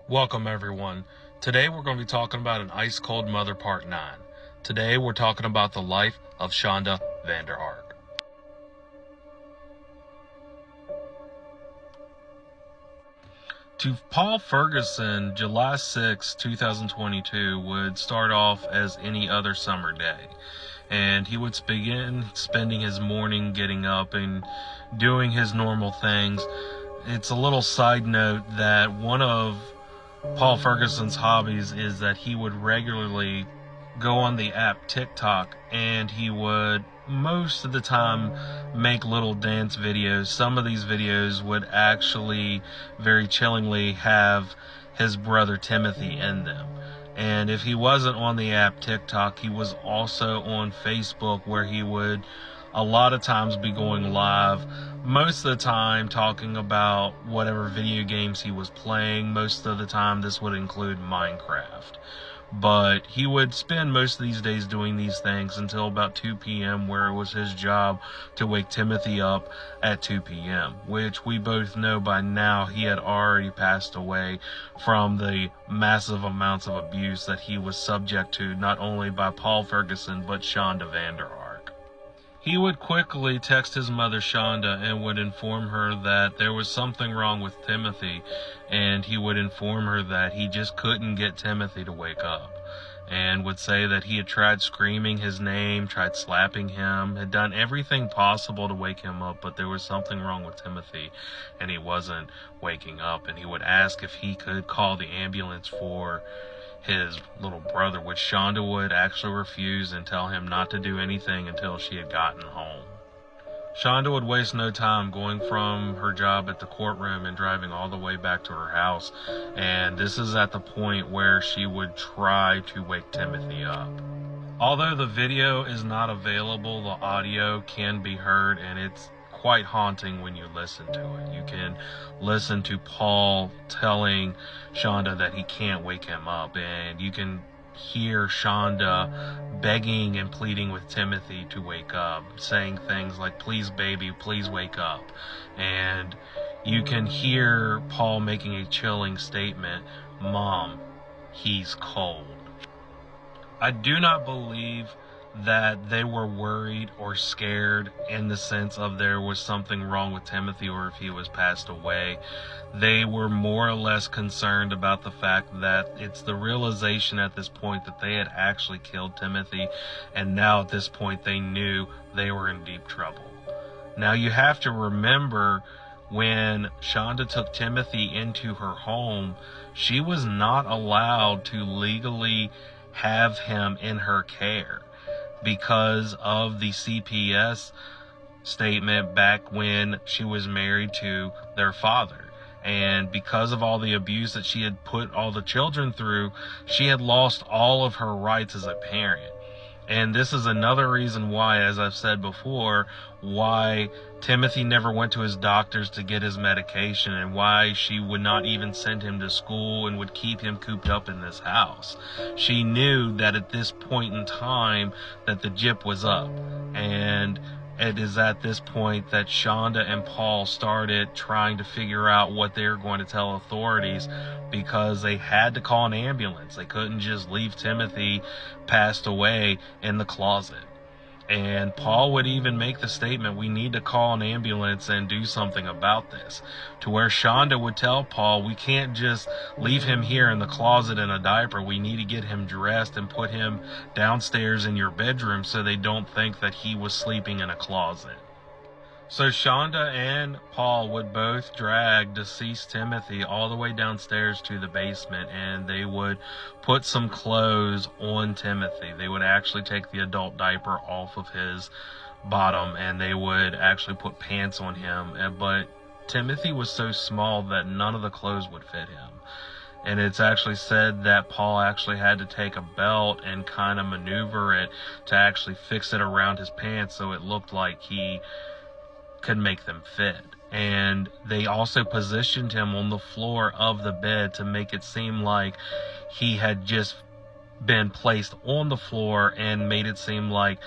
Welcome everyone. Today we're going to be talking about An Ice Cold Mother Part 9. Today we're talking about the life of Shonda Vanderark. To Paul Ferguson, July 6, 2022 would start off as any other summer day. And he would begin spending his morning getting up and doing his normal things. It's a little side note that one of Paul Ferguson's hobbies is that he would regularly go on the app TikTok, and he would most of the time make little dance videos. Some of these videos would actually very chillingly have his brother Timothy in them. And if he wasn't on the app TikTok, he was also on Facebook, where he would a lot of times be going live, most of the time talking about whatever video games he was playing. Most of the time this would include Minecraft. But he would spend most of these days doing these things until about 2 p.m., where it was his job to wake Timothy up at 2 p.m., which we both know by now he had already passed away from the massive amounts of abuse that he was subject to, not only by Paul Ferguson, but Shonda Vanderark. He would quickly text his mother Shonda and would inform her that there was something wrong with Timothy, and he would inform her that he just couldn't get Timothy to wake up, and would say that he had tried screaming his name, tried slapping him, had done everything possible to wake him up, but there was something wrong with Timothy and he wasn't waking up. And he would ask if he could call the ambulance for his little brother, which Shonda would actually refuse and tell him not to do anything until she had gotten home. Shonda would waste no time going from her job at the courtroom and driving all the way back to her house, and this is at the point where she would try to wake Timothy up. Although the video is not available, the audio can be heard, and it's quite haunting when you listen to it. You can listen to Paul telling Shonda that he can't wake him up, and you can hear Shonda begging and pleading with Timothy to wake up, saying things like, "Please baby, please wake up." And you can hear Paul making a chilling statement, "Mom, he's cold." I do not believe that they were worried or scared in the sense of there was something wrong with Timothy or if he was passed away. They were more or less concerned about the fact that it's the realization at this point that they had actually killed Timothy, and now at this point they knew they were in deep trouble. Now you have to remember, when Shonda took Timothy into her home, she was not allowed to legally have him in her care because of the CPS statement back when she was married to their father. And because of all the abuse that she had put all the children through, she had lost all of her rights as a parent. And this is another reason why, as I've said before, why Timothy never went to his doctors to get his medication, and why she would not even send him to school and would keep him cooped up in this house. She knew that at this point in time that the jip was up, and it is at this point that Shonda and Paul started trying to figure out what they were going to tell authorities, because they had to call an ambulance. They couldn't just leave Timothy passed away in the closet. And Paul would even make the statement, "We need to call an ambulance and do something about this," to where Shonda would tell Paul, "We can't just leave him here in the closet in a diaper. We need to get him dressed and put him downstairs in your bedroom so they don't think that he was sleeping in a closet." So Shonda and Paul would both drag deceased Timothy all the way downstairs to the basement, and they would put some clothes on Timothy. They would actually take the adult diaper off of his bottom, and they would actually put pants on him. But Timothy was so small that none of the clothes would fit him. And it's actually said that Paul actually had to take a belt and kind of maneuver it to actually fix it around his pants so it looked like he could make them fit. And they also positioned him on the floor of the bed to make it seem like he had just been placed on the floor, and made it seem like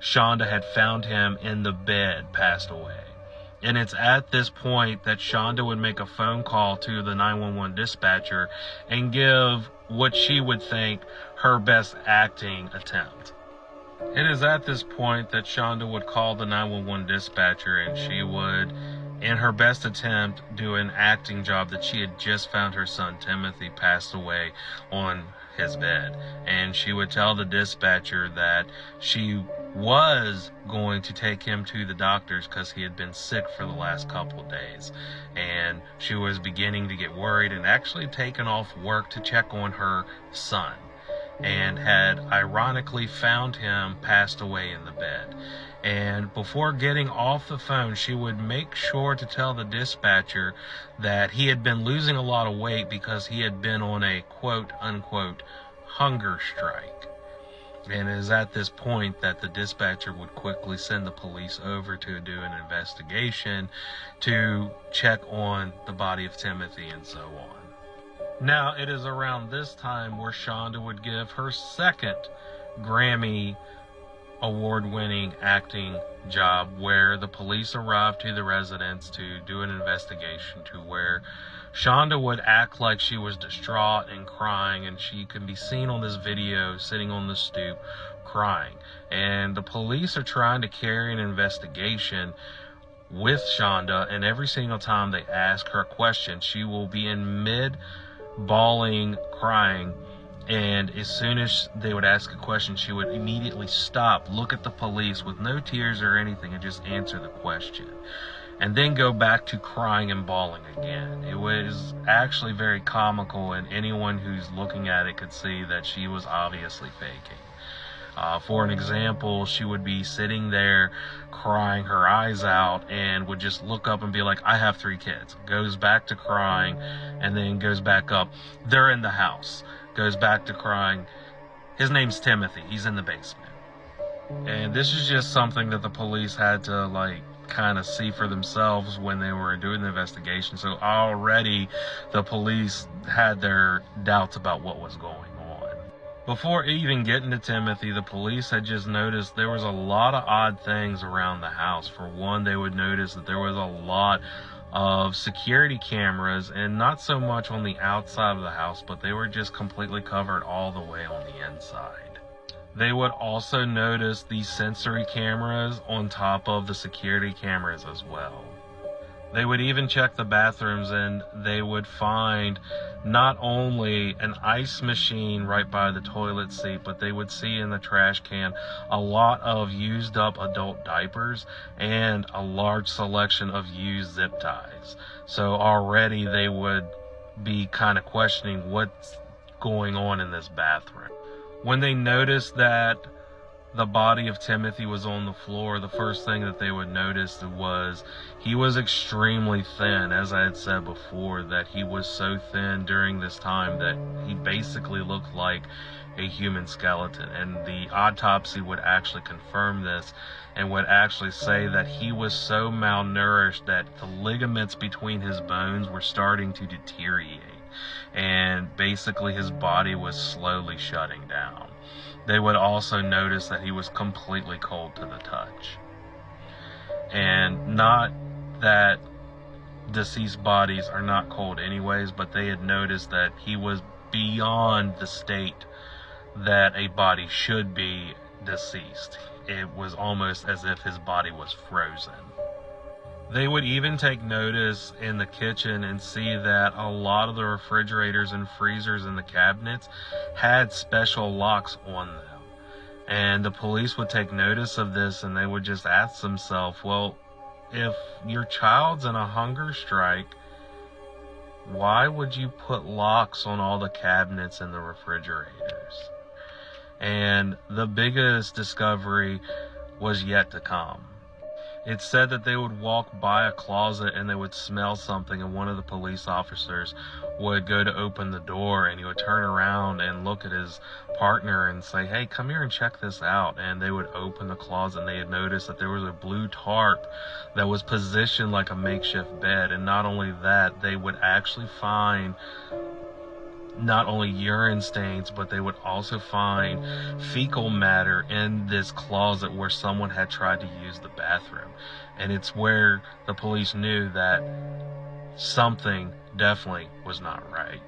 Shonda had found him in the bed, passed away. And it's at this point that Shonda would make a phone call to the 911 dispatcher and give what she would think her best acting attempt. It is at this point that Shonda would call the 911 dispatcher, and she would, in her best attempt, do an acting job that she had just found her son Timothy passed away on his bed. And she would tell the dispatcher that she was going to take him to the doctors because he had been sick for the last couple of days, and she was beginning to get worried and actually taken off work to check on her son, and had ironically found him passed away in the bed. And before getting off the phone, she would make sure to tell the dispatcher that he had been losing a lot of weight because he had been on a quote unquote hunger strike. And it is at this point that the dispatcher would quickly send the police over to do an investigation to check on the body of Timothy and so on. Now, it is around this time where Shonda would give her second Grammy award-winning acting job, where the police arrived to the residence to do an investigation, to where Shonda would act like she was distraught and crying, and she can be seen on this video sitting on the stoop crying. And the police are trying to carry an investigation with Shonda, and every single time they ask her a question, she will be in mid-bawling, crying, and as soon as they would ask a question, she would immediately stop, look at the police with no tears or anything, and just answer the question, and then go back to crying and bawling again. It was actually very comical, and anyone who's looking at it could see that she was obviously faking. For an example, she would be sitting there crying her eyes out and would just look up and be like, I have 3 kids. Goes back to crying and then goes back up. They're in the house. Goes back to crying. His name's Timothy. He's in the basement. And this is just something that the police had to kind of see for themselves when they were doing the investigation. So already the police had their doubts about what was going on. Before even getting to Timothy, the police had just noticed there was a lot of odd things around the house. For one, they would notice that there was a lot of security cameras, and not so much on the outside of the house, but they were just completely covered all the way on the inside. They would also notice the sensory cameras on top of the security cameras as well. They would even check the bathrooms, and they would find not only an ice machine right by the toilet seat, but they would see in the trash can a lot of used up adult diapers and a large selection of used zip ties. So already they would be kind of questioning what's going on in this bathroom. When they noticed that the body of Timothy was on the floor, the first thing that they would notice was he was extremely thin. As I had said before, that he was so thin during this time that he basically looked like a human skeleton. And the autopsy would actually confirm this and would actually say that he was so malnourished that the ligaments between his bones were starting to deteriorate, and basically his body was slowly shutting down. They would also notice that he was completely cold to the touch. And not that deceased bodies are not cold anyways, but they had noticed that he was beyond the state that a body should be deceased. It was almost as if his body was frozen. They would even take notice in the kitchen and see that a lot of the refrigerators and freezers in the cabinets had special locks on them. And the police would take notice of this, and they would just ask themselves, well, if your child's in a hunger strike, why would you put locks on all the cabinets in the refrigerators? And the biggest discovery was yet to come. It said that they would walk by a closet and they would smell something, and one of the police officers would go to open the door, and he would turn around and look at his partner and say, hey, come here and check this out. And they would open the closet, and they had noticed that there was a blue tarp that was positioned like a makeshift bed. And not only that, they would actually find not only urine stains, but they would also find fecal matter in this closet where someone had tried to use the bathroom. And it's where the police knew that something definitely was not right.